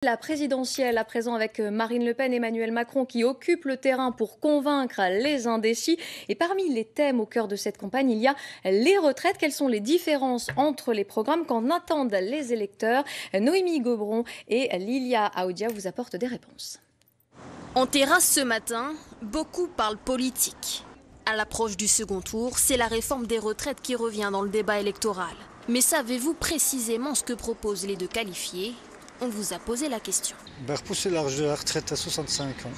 La présidentielle à présent avec Marine Le Pen et Emmanuel Macron qui occupent le terrain pour convaincre les indécis. Et parmi les thèmes au cœur de cette campagne, il y a les retraites. Quelles sont les différences entre les programmes qu'en attendent les électeurs? Noémie Gobron et Lilia Aoudia vous apportent des réponses. En terrasse ce matin, beaucoup parlent politique. À l'approche du second tour, c'est la réforme des retraites qui revient dans le débat électoral. Mais savez-vous précisément ce que proposent les deux qualifiés? On vous a posé la question. Repousser l'âge de la retraite à 65 ans,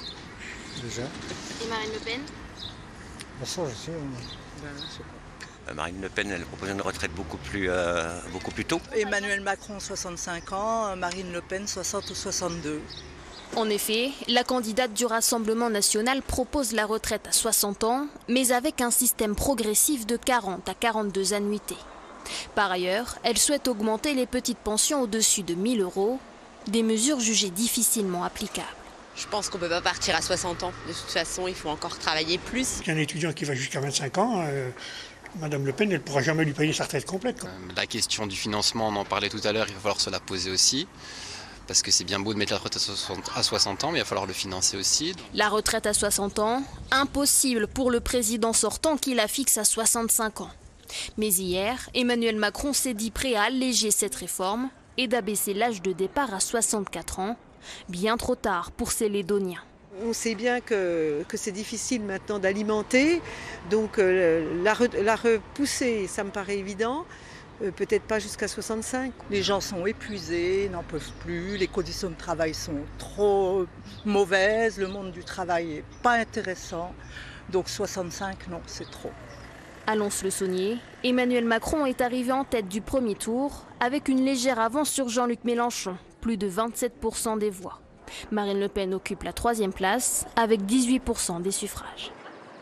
déjà. Et Marine Le Pen? Ça, je sais. Marine Le Pen, elle propose une retraite beaucoup plus tôt. Emmanuel Macron, 65 ans, Marine Le Pen, 60 ou 62. En effet, la candidate du Rassemblement national propose la retraite à 60 ans, mais avec un système progressif de 40 à 42 annuités. Par ailleurs, elle souhaite augmenter les petites pensions au-dessus de 1 000 €, des mesures jugées difficilement applicables. Je pense qu'on ne peut pas partir à 60 ans. De toute façon, il faut encore travailler plus. Un étudiant qui va jusqu'à 25 ans, Madame Le Pen, elle ne pourra jamais lui payer sa retraite complète. La question du financement, on en parlait tout à l'heure, il va falloir se la poser aussi. Parce que c'est bien beau de mettre la retraite à 60 ans, mais il va falloir le financer aussi. La retraite à 60 ans, impossible pour le président sortant qui la fixe à 65 ans. Mais hier, Emmanuel Macron s'est dit prêt à alléger cette réforme et d'abaisser l'âge de départ à 64 ans, bien trop tard pour ces Lédoniens. On sait bien que c'est difficile maintenant d'alimenter, donc la repousser, ça me paraît évident. Peut-être pas jusqu'à 65. Les gens sont épuisés, n'en peuvent plus, les conditions de travail sont trop mauvaises, le monde du travail n'est pas intéressant. Donc 65, non, c'est trop. À Lons-le-Saunier, Emmanuel Macron est arrivé en tête du premier tour avec une légère avance sur Jean-Luc Mélenchon, plus de 27% des voix. Marine Le Pen occupe la 3e place avec 18% des suffrages.